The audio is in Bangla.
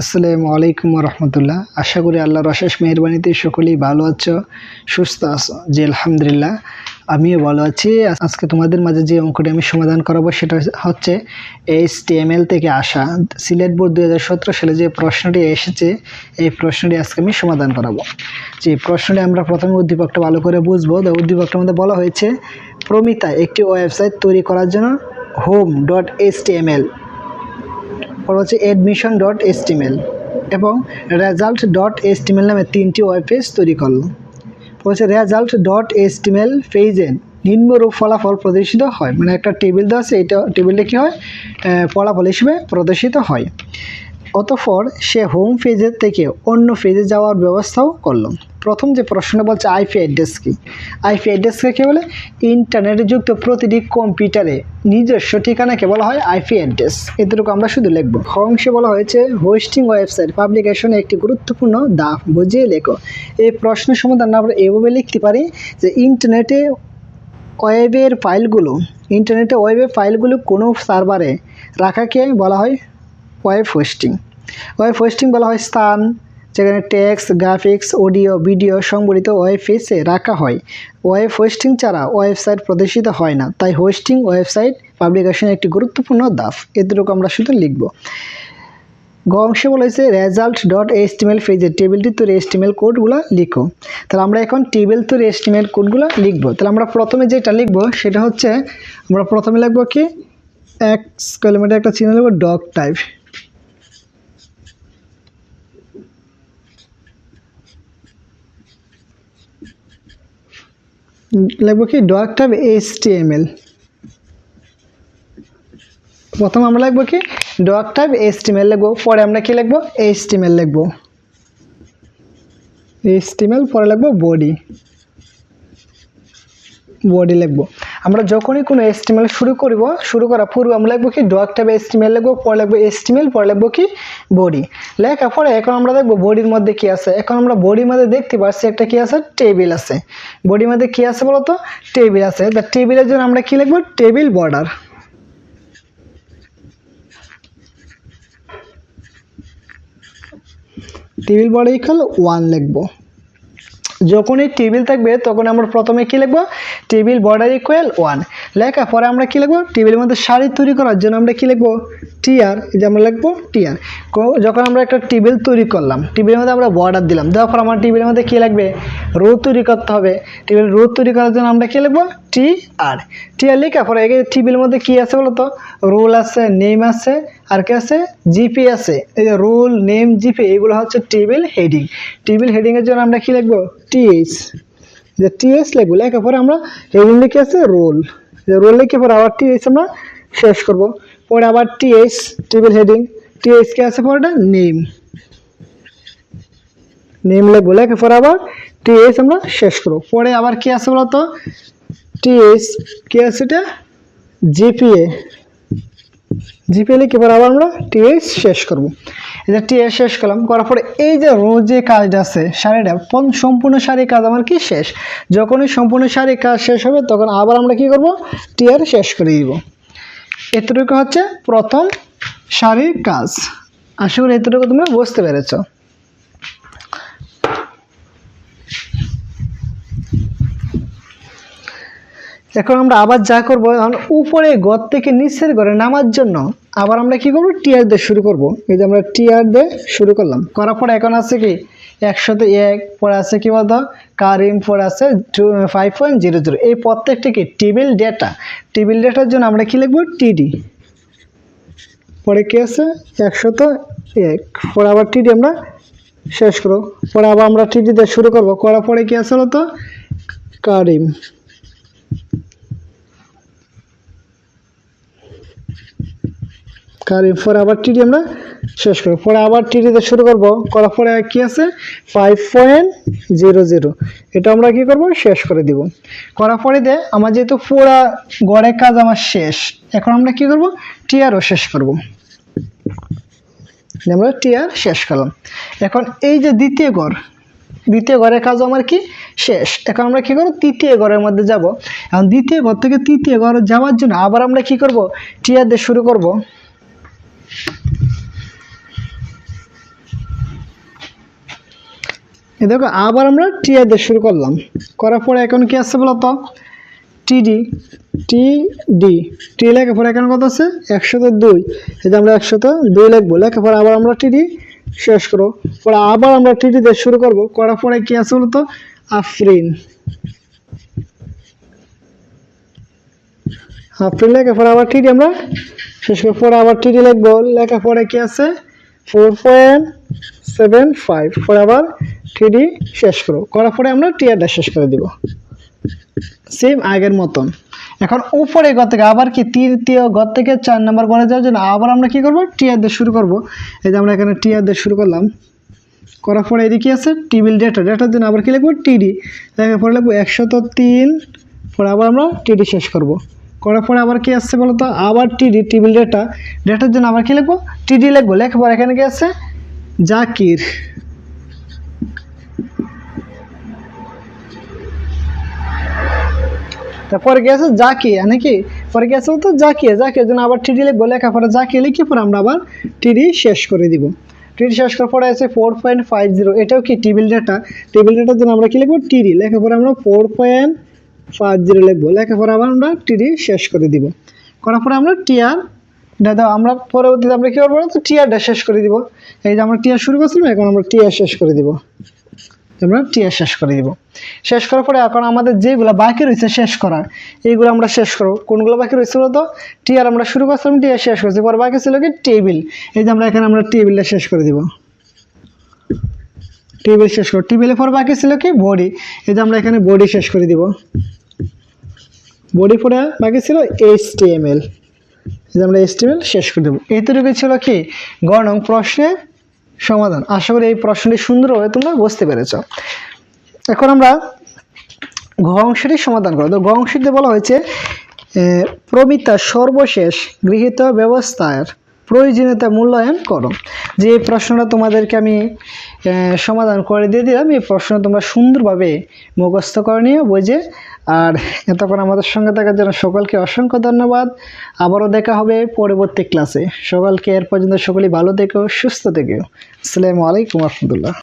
আসসালামু আলাইকুম রহমতুল্লাহ। আশা করি আল্লাহর অশেষ মেহরবানিতে সকলেই ভালো আছো, সুস্থ আছো। জি আলহামদুলিল্লাহ, আমিও ভালো আছি। আজকে তোমাদের মাঝে যে অঙ্কটি আমি সমাধান করাবো সেটা হচ্ছে HTML থেকে আসা সিলেট বোর্ড 2017 সালে যে প্রশ্নটি এসেছে, এই প্রশ্নটি আজকে আমি সমাধান করাবো। যে প্রশ্নটি আমরা প্রথমে উদ্দীপকটা ভালো করে বুঝবো। উদ্দীপকটার মধ্যে বলা হয়েছে, প্রমিতা একটি ওয়েবসাইট তৈরি করার জন্য home.html, হচ্ছে admission.html এবং result.html নামে তিনটি ওয়েব পেজ তৈরি করল। হচ্ছে result.html পেজে নিম্নরূপ ফলাফল প্রদর্শিত হয়। মানে একটা টেবিল দেওয়া আছে, এটা টেবিলটা কী হয়, ফলাফল হিসেবে প্রদর্শিত হয়। অতঃপর সে হোম পেজের থেকে অন্য পেজে যাওয়ার ব্যবস্থাও করল। প্রথম যে প্রশ্নটা বলছে আইপি অ্যাড্রেস কি। আইপি অ্যাড্রেসকে কী বলে? ইন্টারনেটে যুক্ত প্রতিটি কম্পিউটারে নিজস্ব ঠিকানাকে বলা হয় আইপি অ্যাড্রেস। এতটুকু আমরা শুধু লিখবো। অংশে বলা হয়েছে হোস্টিং ওয়েবসাইট পাবলিকেশনে একটি গুরুত্বপূর্ণ ধাপ, বুঝিয়ে লেখো। এই প্রশ্নের সমাধান আমরা এভাবে লিখতে পারি যে ইন্টারনেটে ওয়েবের ফাইলগুলো কোনো সার্ভারে রাখাকে বলা হয় ওয়েব হোস্টিং। ওয়েব হোস্টিং বলা হয় স্থান যেখানে টেক্সট, গ্রাফিক্স, অডিও, ভিডিও সংবলিত ওয়েব পেজে রাখা হয়। ওয়েব হোস্টিং ছাড়া ওয়েবসাইট প্রদর্শিত হয় না, তাই হোস্টিং ওয়েবসাইট পাবলিকেশনের একটি গুরুত্বপূর্ণ ধাপ। এতটুকু আমরা শুধু লিখব। গ অংশে বলা হয়েছে result.html পেজে টেবিলটি তৈরি HTML কোডগুলো লিখো। তাহলে আমরা এখন টেবিল তৈরি HTML কোডগুলো লিখবো। তাহলে আমরা প্রথমে যেটা লিখবো সেটা হচ্ছে, আমরা প্রথমে লিখবো কি, এক্সক্লেমেটর একটা চিহ্ন লিখবো, ডক টাইপ। লিখবো কি, ডক টাইপ HTML। প্রথম আমরা লিখবো কি, ডক টাইপ HTML লিখবো। পরে আমরা কি লিখবো, HTML লিখবো। HTML পরে লিখবো বডি লিখবো। আমরা যখনই কোনো HTML শুরু করার পূর্বে আমরা লিখবো কি, ডক টাইপ HTML লিখবো, পরে লিখবো HTML, পরে লিখবো কি, বডি। লেখার পরে এখন আমরা দেখবো বডির মধ্যে কি আছে। এখন আমরা বডির মধ্যে দেখতে পাচ্ছি একটা কি আছে, টেবিল আছে। বডির মধ্যে কি আছে বলতো, টেবিল আছে। টেবিলের জন্য আমরা কি লিখবো, table border. Table border equal 1 লিখবো। যখনই টেবিল থাকবে তখন আমরা প্রথমে কি লিখবো, টেবিল বর্ডার ইকুয়াল 1। লেখার পরে আমরা কি লিখবো, টেবিলের মধ্যে সারি তৈরি করার জন্য আমরা কি লিখবো, টিআর। এই যে আমরা লিখবো টিআর। যখন আমরা একটা টেবিল তৈরি করলাম, টেবিলের মধ্যে আমরা বর্ডার দিলাম, দেওয়ার পর আমার টেবিলের মধ্যে কি লাগবে, রো তৈরি করতে হবে। টেবিল রো তৈরি করার জন্য আমরা কি লিখবো, টিআর। লেখার পরে টেবিলের মধ্যে কি আছে বলতো, রোল আছে, নেম আছে, আর কি আছে, জিপি আছে। এই যে রোল, নেম, জিপি এগুলো হচ্ছে টেবিল হেডিং। টেবিল হেডিং এর জন্য আমরা কি লিখবো, টিএস। যে টিএস লিখবো। লেখার পরে আমরা হেডিং লিখে আছে রোল। রোল লিখে পরে আবার টিএস আমরা শেষ করব। পরে আবার টিএস টেবিল হেডিং, টিএস কে আছে পরেটা নেম লিখবো। লেখার পরে আবার টিএস আমরা শেষ করব। পরে আবার কি আছে বলতো, টিএস কি আছে, এটা জিপিএ লিখে পরে আবার আমরা টিএস শেষ করব। এই যে টিএস শেষ করলাম, করার পরে এই যে রো যে কাজটা আছে সারিটা, সম্পূর্ণ সারি কাজ আমার কি শেষ। যখনই সম্পূর্ণ সারি কাজ শেষ হবে তখন আবার আমরা কি করব, টিআর শেষ করে দিব। এতটুকু হচ্ছে প্রথম সারির কাজ। আশা করি এতটুকু তোমরা বুঝতে পেরেছ। এখন আমরা আবার যা করবো, এখন উপরে ঘর থেকে নিচের ঘরে নামার জন্য আবার আমরা কি করবো, টিআর দিয়ে শুরু করব। এই যে আমরা টিআর দিয়ে শুরু করলাম, করার পরে এখন আছে কি 101, পরে আছে কি বলতো কারিম, পরে আছে 5.00। এই প্রত্যেকটা কি টেবিল ডেটার জন্য আমরা কি লিখবো, টিডি। পরে কি আছে 101, পরে আবার টিডি আমরা শেষ করবো। পরে আবার আমরা টিডি দিয়ে শুরু করবো, করার পরে কি আছে বলতো কারিম। পরে আবার টিডি আমরা শেষ করবো। পরে আবার টিডিতে শুরু করবো, করার পরে কি আছে 5.00। এটা আমরা কি করব, শেষ করে দিব। করার পরে আমার যেহেতু পুরা গড়ের কাজ আমার শেষ, এখন আমরা কি করব, টিআরও শেষ করব। আমরা টিআর শেষ করলাম। এখন এই যে দ্বিতীয় ঘরের কাজ আমার কি শেষ। এখন আমরা কি করব, তৃতীয় ঘরের মধ্যে যাব। এখন দ্বিতীয় ঘর থেকে তৃতীয় ঘরে যাওয়ার জন্য আবার আমরা কি করব, টিআর দিয়ে শুরু করব। এই দেখো আবার আমরা টিআর দিয়ে শুরু করলাম, করার পরে এখন কি আছে বলো তো, টিডি টিডি টি লেখার পরে এখন কত আছে 102, এই যে আমরা 102 লিখবো, লেখার পরে আবার আমরা টিডি শেষ করবো, পরে আবার আমরা টিডি দিয়ে শুরু করব, করার পরে কি আছে বলতো আফরিন, আফরিন লেখার পরে আবার টিডি আমরা শেষ করবো, পরে আবার টিডি লিখবো, লেখার পরে কি আছে 4.75, পরে আবার টিডি শেষ করবো, করার পরে আমরা টিআরটা শেষ করে দিব সেম আগের মতন। এখন উপরে ঘর থেকে আবার কি তৃতীয় ঘর থেকে 4 নম্বর ঘরে যাওয়ার জন্য আবার আমরা কি করব টিআর দিয়ে শুরু করব, এই যে আমরা এখানে টিআর দিয়ে শুরু করলাম, করার পরে এদিকে আছে টেবিল ডেটার জন্য আবার কি লিখবো টিডি, লেখার পরে লিখবো 103, পরে আবার আমরা টিডি শেষ করব, করার পরে আবার কি আসছে বলতো আবার টিডি টেবিল ডেটার জন্য আবার কি লিখবো টিডি লিখবো, লেখার পরে এখানে কি আছে জাকির, তারপরে কি আছে জাকিয়া নাকি, পরে কি আছে বলতো জাকিয়ার জন্য আবার টিডি লিখবো, লেখার পরে জাকিয়া লিখে পরে আমরা আবার টিডি শেষ করে দিব, টিডি শেষ করার পরে আছে 4.50, এটাও কি টেবিল ডেটার জন্য আমরা কি লিখবো টিডি, লেখার পরে আমরা 4.50 লিখবো, লেখার পরে আবার আমরা টিডি শেষ করে দিব, করার পরে আমরা টিআর দাদা আমরা পরবর্তীতে আমরা কি করবো তো টিআরটা শেষ করে দিব, এই যে আমরা টিআর শুরু করছিলাম এখন আমরা টিআর শেষ করে দিব, আমরা টিআর শেষ করে দিব, শেষ করার পরে এখন আমাদের যেগুলো বাকি রয়েছে শেষ করার এইগুলো আমরা শেষ করবো, কোনগুলো বাকি রয়েছে বলতো টিআর আমরা শুরু করছিলাম টিআর শেষ করছি, পরে বাকি ছিল কি টেবিল, এই যে আমরা এখানে আমরা টেবিলটা শেষ করে দিব, টেবিল শেষ করব, টেবিলের পর বাকি ছিল কি বডি, এই যে আমরা এখানে বডি শেষ করে দিব, বডি পরে বাকি ছিল HTML, এই যে আমরা HTML শেষ করে দেবো, এইটুকু ছিল কি গ নং প্রশ্নের সমাধান। আশা করি এই প্রশ্নটি সুন্দরভাবে তোমরা বুঝতে পেরেছ। এখন আমরা ঘ অংশটি সমাধান করব। তো ঘ অংশটিতে বলা হয়েছে প্রমিতার সর্বশেষ গৃহীত ব্যবস্থার প্রয়োজনীয়তা মূল্যায়ন করো। যে এই প্রশ্নটা তোমাদেরকে আমি সমাধান করে দিয়ে দিলাম, এই প্রশ্ন তোমরা সুন্দরভাবে মুখস্থ করে নিও বুঝে। আর এতক্ষণ আমাদের সঙ্গে থাকার জন্য সকলকে অসংখ্য ধন্যবাদ। আবারও দেখা হবে পরবর্তী ক্লাসে। সকলকে এর পর্যন্ত সকলেই ভালো থেকো, সুস্থ থেকো। আসসালামু আলাইকুম রহমতুল্লাহ।